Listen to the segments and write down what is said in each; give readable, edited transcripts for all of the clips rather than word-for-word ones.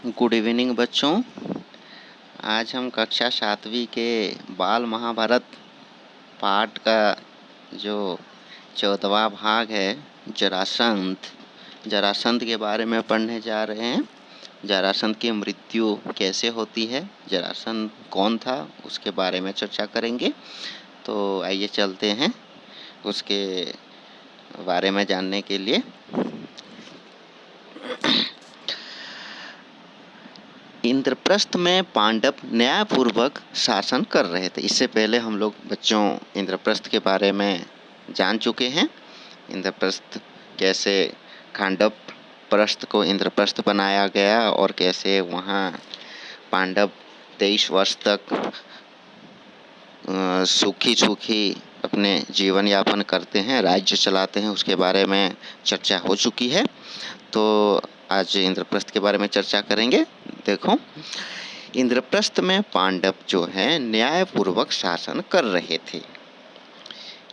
Good evening बच्चों। आज हम कक्षा 7वीं के बाल महाभारत पाठ का जो 14वां भाग है जरासंध के बारे में पढ़ने जा रहे हैं। जरासंध की मृत्यु कैसे होती है, जरासंध कौन था, उसके बारे में चर्चा करेंगे। तो आइए चलते हैं उसके बारे में जानने के लिए। इंद्रप्रस्थ में पांडव न्यायपूर्वक शासन कर रहे थे। इससे पहले हम लोग बच्चों इंद्रप्रस्थ के बारे में जान चुके हैं। इंद्रप्रस्थ कैसे खांडव प्रस्थ को इंद्रप्रस्थ बनाया गया और कैसे वहाँ पांडव 23 वर्ष तक सुखी अपने जीवन यापन करते हैं, राज्य चलाते हैं, उसके बारे में चर्चा हो चुकी है। तो आज इंद्रप्रस्थ के बारे में चर्चा करेंगे। देखो, इंद्रप्रस्थ में पांडव जो है न्यायपूर्वक शासन कर रहे थे।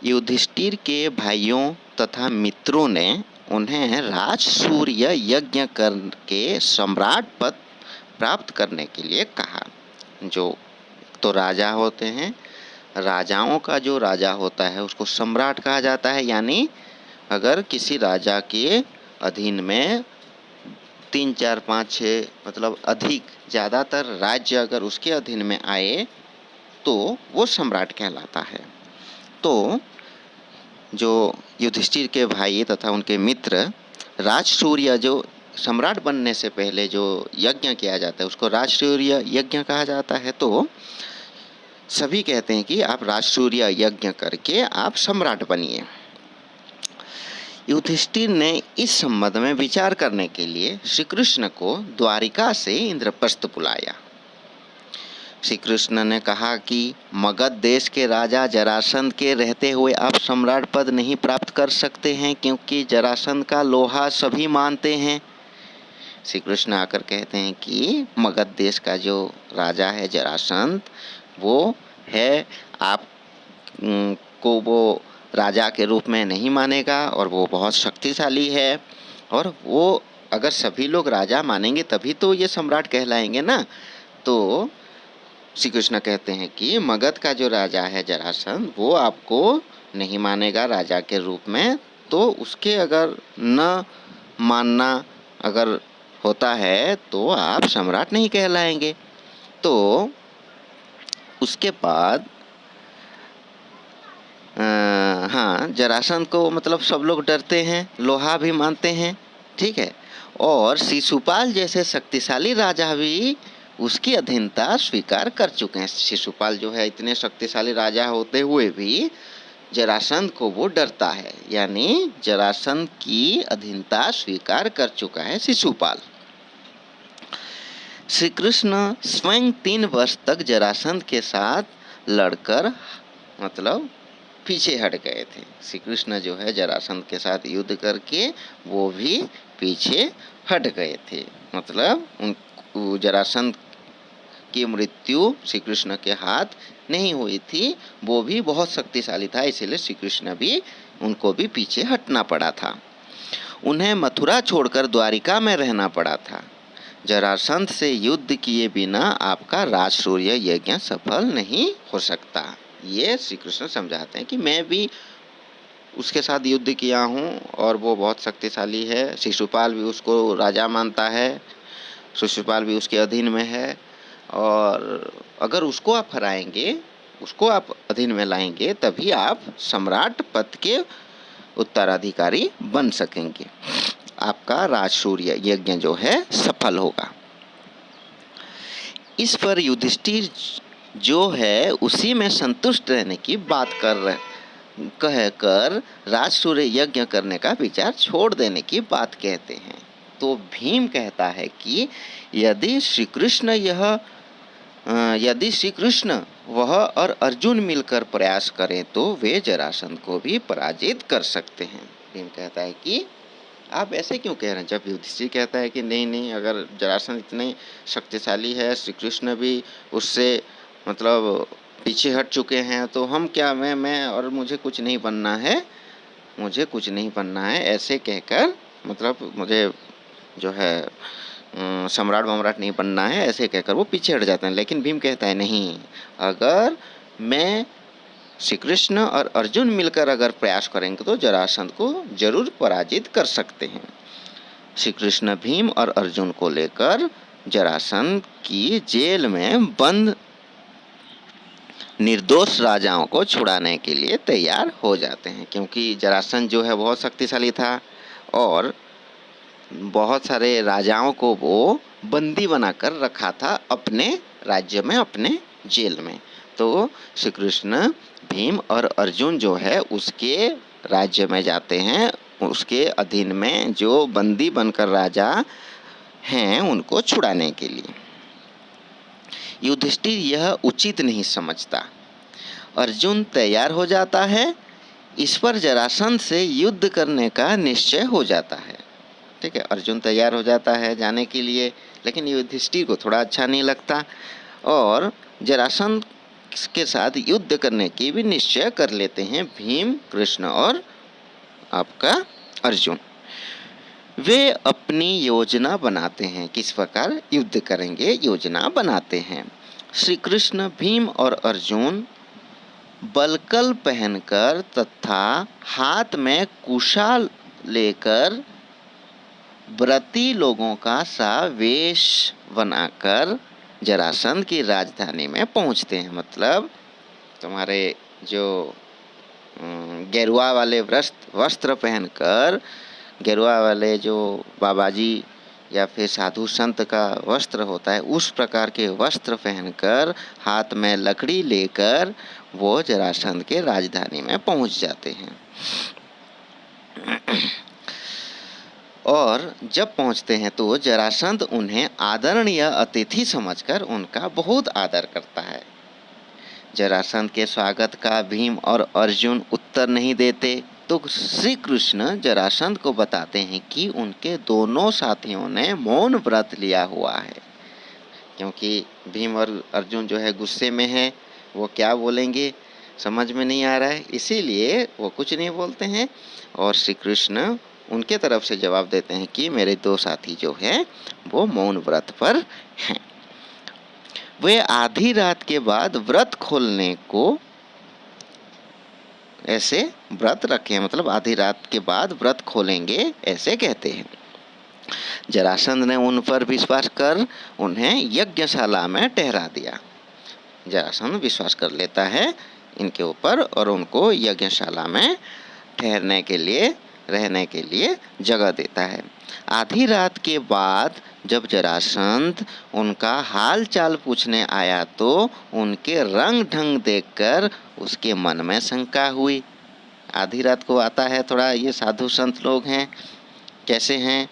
युधिष्ठिर के भाइयों तथा मित्रों ने उन्हें राजसूय यज्ञ करके सम्राट पद प्राप्त करने के लिए कहा। जो तो राजा होते हैं, राजाओं का जो राजा होता है उसको सम्राट कहा जाता है। यानी अगर किसी राजा के अधीन में 3, 4, 5, 6 मतलब अधिक ज़्यादातर राज्य अगर उसके अधीन में आए तो वो सम्राट कहलाता है। तो जो युधिष्ठिर के भाई तथा उनके मित्र राजसूय जो सम्राट बनने से पहले जो यज्ञ किया जाता है उसको राजसूय यज्ञ कहा जाता है। तो सभी कहते हैं कि आप राजसूय यज्ञ करके आप सम्राट बनिए। युधिष्ठिर ने इस संबंध में विचार करने के लिए श्री कृष्ण को द्वारिका से इंद्रप्रस्थ बुलाया। श्री कृष्ण ने कहा कि मगध देश के राजा जरासंध के रहते हुए आप सम्राट पद नहीं प्राप्त कर सकते हैं, क्योंकि जरासंध का लोहा सभी मानते हैं। श्री कृष्ण आकर कहते हैं कि मगध देश का जो राजा है जरासंध, वो है आप को वो राजा के रूप में नहीं मानेगा और वो बहुत शक्तिशाली है, और वो अगर सभी लोग राजा मानेंगे तभी तो ये सम्राट कहलाएंगे ना। तो श्री कृष्ण कहते हैं कि मगध का जो राजा है जरासंध, वो आपको नहीं मानेगा राजा के रूप में, तो उसके अगर न मानना अगर होता है तो आप सम्राट नहीं कहलाएंगे। तो उसके बाद हाँ, जरासंध को मतलब सब लोग डरते हैं, लोहा भी मानते हैं, ठीक है। और शिशुपाल जैसे शक्तिशाली राजा भी उसकी अधीनता स्वीकार कर चुके हैं। शिशुपाल जो है इतने शक्तिशाली राजा होते हुए भी जरासंध को वो डरता है, यानी जरासंध की अधीनता स्वीकार कर चुका है शिशुपाल। श्री कृष्ण स्वयं 3 वर्ष तक जरासंध के साथ लड़कर मतलब पीछे हट गए थे। श्री कृष्ण जो है जरासंध के साथ युद्ध करके वो भी पीछे हट गए थे। मतलब उन जरासंध की मृत्यु श्री कृष्ण के हाथ नहीं हुई थी, वो भी बहुत शक्तिशाली था, इसीलिए श्री कृष्ण भी उनको भी पीछे हटना पड़ा था। उन्हें मथुरा छोड़कर द्वारिका में रहना पड़ा था। जरासंध से युद्ध किए बिना आपका राजसूय यज्ञ सफल नहीं हो सकता। ये श्री कृष्ण समझाते हैं कि मैं भी उसके साथ युद्ध किया हूँ और वो बहुत शक्तिशाली है। शिशुपाल भी उसको राजा मानता है, शिशुपाल भी उसके अधीन में है, और अगर उसको आप हराएंगे, उसको आप अधीन में लाएंगे, तभी आप सम्राट पद के उत्तराधिकारी बन सकेंगे, आपका राजसूय यज्ञ जो है सफल होगा। इस पर युधिष्ठिर जो है उसी में संतुष्ट रहने की बात कहकर राजसूय यज्ञ करने का विचार छोड़ देने की बात कहते हैं। तो भीम कहता है कि यदि श्री कृष्ण वह और अर्जुन मिलकर प्रयास करें तो वे जरासंध को भी पराजित कर सकते हैं। भीम कहता है कि आप ऐसे क्यों कह रहे हैं, जब युधिष्ठिर कहता है कि नहीं, अगर जरासंध इतने शक्तिशाली है, श्री कृष्ण भी उससे मतलब पीछे हट चुके हैं, तो हम क्या, मैं और मुझे कुछ नहीं बनना है, ऐसे कहकर मतलब मुझे जो है सम्राट वम्राट नहीं बनना है, ऐसे कहकर वो पीछे हट जाते हैं। लेकिन भीम कहता है नहीं, अगर मैं श्री कृष्ण और अर्जुन मिलकर अगर प्रयास करेंगे तो जरासंध को जरूर पराजित कर सकते हैं। श्री कृष्ण भीम और अर्जुन को लेकर जरासंध की जेल में बंद निर्दोष राजाओं को छुड़ाने के लिए तैयार हो जाते हैं, क्योंकि जरासंध जो है बहुत शक्तिशाली था और बहुत सारे राजाओं को वो बंदी बनाकर रखा था अपने राज्य में, अपने जेल में। तो श्री कृष्ण भीम और अर्जुन जो है उसके राज्य में जाते हैं, उसके अधीन में जो बंदी बनकर राजा हैं उनको छुड़ाने के लिए। युधिष्ठिर यह उचित नहीं समझता। अर्जुन तैयार हो जाता है, इस पर जरासंध से युद्ध करने का निश्चय हो जाता है। ठीक है, अर्जुन तैयार हो जाता है जाने के लिए, लेकिन युधिष्ठिर को थोड़ा अच्छा नहीं लगता और जरासंध के साथ युद्ध करने की भी निश्चय कर लेते हैं भीम, कृष्ण और आपका अर्जुन। वे अपनी योजना बनाते हैं, किस प्रकार युद्ध करेंगे योजना बनाते हैं। श्री कृष्ण भीम और अर्जुन बलकल पहनकर तथा हाथ में कुशाल लेकर व्रती लोगों का सा वेश बनाकर जरासंध की राजधानी में पहुंचते हैं। मतलब तुम्हारे जो गेरुआ वाले वस्त्र पहनकर, गेरुआ वाले जो बाबाजी या फिर साधु संत का वस्त्र होता है, उस प्रकार के वस्त्र पहनकर हाथ में लकड़ी लेकर वो जरासंध के राजधानी में पहुंच जाते हैं। और जब पहुंचते हैं तो जरासंध उन्हें आदरणीय अतिथि समझकर उनका बहुत आदर करता है। जरासंध के स्वागत का भीम और अर्जुन उत्तर नहीं देते तो श्री कृष्ण जरासंध को बताते हैं कि उनके दोनों साथियों ने मौन व्रत लिया हुआ है, क्योंकि भीम और अर्जुन जो है गुस्से में है, वो क्या बोलेंगे समझ में नहीं आ रहा है, इसीलिए वो कुछ नहीं बोलते हैं। और श्री कृष्ण उनके तरफ से जवाब देते हैं कि मेरे दो साथी जो हैं वो मौन व्रत पर हैं। वे आधी रात के बाद व्रत खोलने को ऐसे व्रत रखे, मतलब आधी रात के बाद व्रत खोलेंगे ऐसे कहते हैं। जरासंध ने उन पर विश्वास कर उन्हें यज्ञशाला में ठहरा दिया। जरासंध विश्वास कर लेता है इनके ऊपर और उनको यज्ञशाला में ठहरने के लिए, रहने के लिए जगह देता है। आधी रात के बाद जब जरासंध उनका हाल चाल पूछने आया तो उनके रंग ढंग देखकर उसके मन में शंका हुई। आधी रात को आता है, थोड़ा ये साधु संत लोग हैं, कैसे हैं,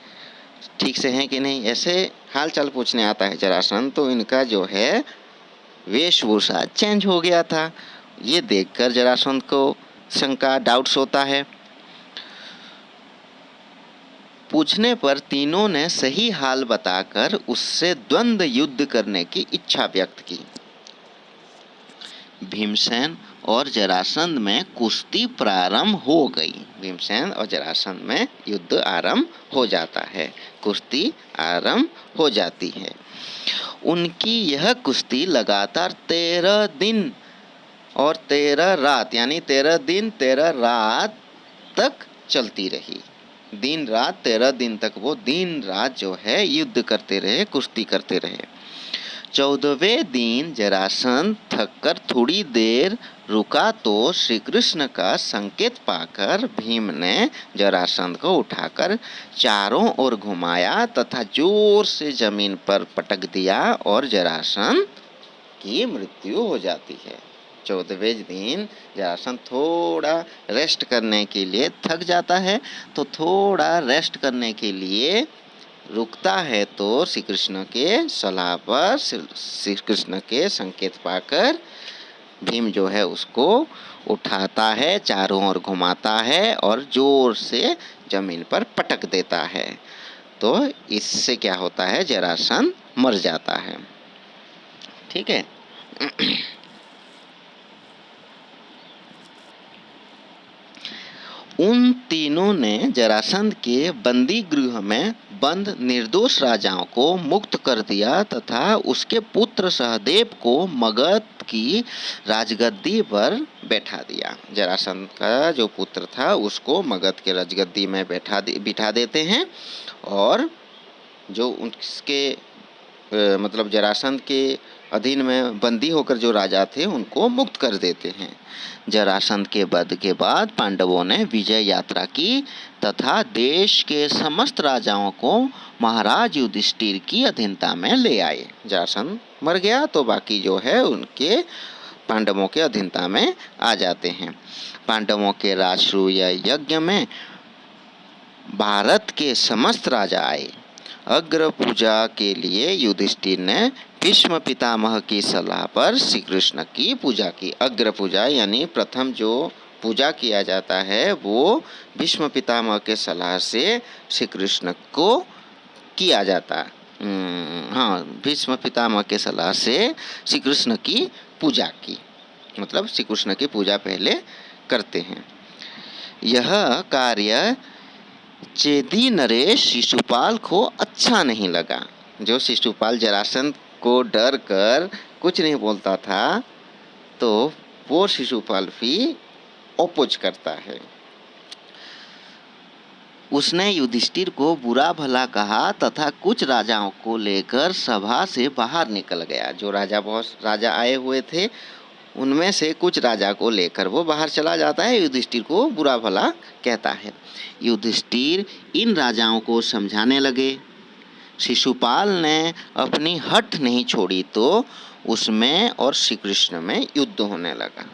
ठीक से हैं कि नहीं, ऐसे हाल चाल पूछने आता है जरासंध, तो इनका जो है वेशभूषा चेंज हो गया था। ये देखकर जरासंध को शंका, डाउट्स होता है। पूछने पर तीनों ने सही हाल बताकर उससे द्वंद्व युद्ध करने की इच्छा व्यक्त की। भीमसेन और जरासंध में कुश्ती प्रारंभ हो गई। भीमसेन और जरासंध में युद्ध आरंभ हो जाता है, कुश्ती आरंभ हो जाती है। उनकी यह कुश्ती लगातार 13 दिन और 13 रात, यानी 13 दिन 13 रात तक चलती रही। दिन रात 13 दिन तक वो दिन रात जो है युद्ध करते रहे, कुश्ती करते रहे। 14वें दिन जरासंध थककर थोड़ी देर रुका तो श्री कृष्ण का संकेत पाकर भीम ने जरासंध को उठाकर चारों ओर घुमाया तथा जोर से जमीन पर पटक दिया और जरासंध की मृत्यु हो जाती है। 14वें दिन जरासंध थोड़ा रेस्ट करने के लिए थक जाता है, तो थोड़ा रेस्ट करने के लिए रुकता है, तो श्री कृष्ण के सलाह पर, श्री कृष्ण के संकेत पाकर भीम जो है उसको उठाता है, चारों ओर घुमाता है और जोर से जमीन पर पटक देता है। तो इससे क्या होता है, जरासंध मर जाता है। ठीक है। उन तीनों तीनों ने जरासंध के बंदी गृह में बंद निर्दोष राजाओं को मुक्त कर दिया तथा उसके पुत्र सहदेव को मगध की राजगद्दी पर बैठा दिया। जरासंध का जो पुत्र था उसको मगध के राजगद्दी में बिठा देते हैं और जो उसके मतलब जरासंध के अधीन में बंदी होकर जो राजा थे उनको मुक्त कर देते हैं। जरासंध के वध के बाद पांडवों ने विजय यात्रा की तथा देश के समस्त राजाओं को महाराज युधिष्ठिर की अधीनता में ले आए। जरासंध मर गया तो बाकी जो है उनके पांडवों के अधीनता में आ जाते हैं। पांडवों के राजसूय यज्ञ में भारत के समस्त राजा आए। अग्र पूजा के लिए युधिष्ठिर ने भीष्म पितामह की सलाह पर श्री कृष्ण की पूजा की। अग्र पूजा यानी प्रथम जो पूजा किया जाता है वो भीष्म पितामह के सलाह से श्री कृष्ण को किया जाता। भीष्म पितामह के सलाह से श्री कृष्ण की पूजा की, मतलब श्री कृष्ण की पूजा पहले करते हैं। यह कार्य चेदी नरेश शिशुपाल को अच्छा नहीं लगा। जो शिशुपाल जरासंध को डर कर कुछ नहीं बोलता था तो वो शिशुपाल भी अपोज करता है। उसने युधिष्ठिर को बुरा भला कहा तथा कुछ राजाओं को लेकर सभा से बाहर निकल गया। जो बहुत राजा आए हुए थे उनमें से कुछ राजा को लेकर वो बाहर चला जाता है, युधिष्ठिर को बुरा भला कहता है। युधिष्ठिर इन राजाओं को समझाने लगे। शिशुपाल ने अपनी हठ नहीं छोड़ी तो उसमें और श्री कृष्ण में युद्ध होने लगा।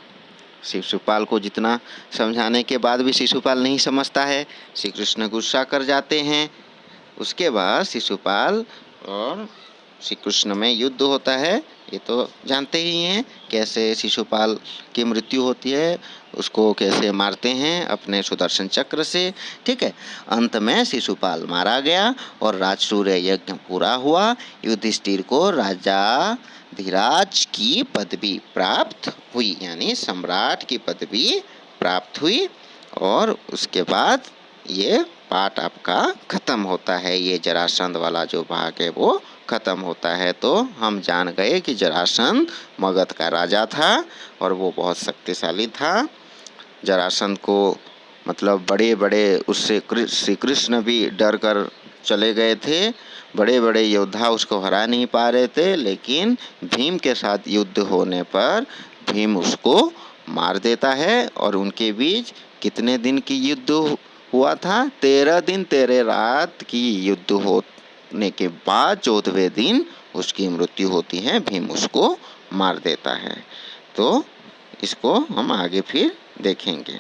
शिशुपाल को जितना समझाने के बाद भी शिशुपाल नहीं समझता है। श्री कृष्ण गुस्सा कर जाते हैं। उसके बाद शिशुपाल और श्री कृष्ण में युद्ध होता है। ये तो जानते ही हैं कैसे शिशुपाल की मृत्यु होती है, उसको कैसे मारते हैं अपने सुदर्शन चक्र से। ठीक है, अंत में शिशुपाल मारा गया और राजसूय यज्ञ पूरा हुआ। युधिष्ठिर को राजा धीराज की पदवी प्राप्त हुई, यानी सम्राट की पदवी प्राप्त हुई। और उसके बाद ये पाठ आपका खत्म होता है। ये जरासंध वाला जो भाग है वो खत्म होता है। तो हम जान गए कि जरासंध मगध का राजा था और वो बहुत शक्तिशाली था। जरासंध को मतलब बड़े बड़े उससे श्री कृष्ण भी डर कर चले गए थे। बड़े बड़े योद्धा उसको हरा नहीं पा रहे थे, लेकिन भीम के साथ युद्ध होने पर भीम उसको मार देता है। और उनके बीच कितने दिन की युद्ध हुआ था? 13 दिन 13 रात की युद्ध होने के बाद 14वें दिन उसकी मृत्यु होती है। भीम उसको मार देता है। तो इसको हम आगे फिर देखेंगे।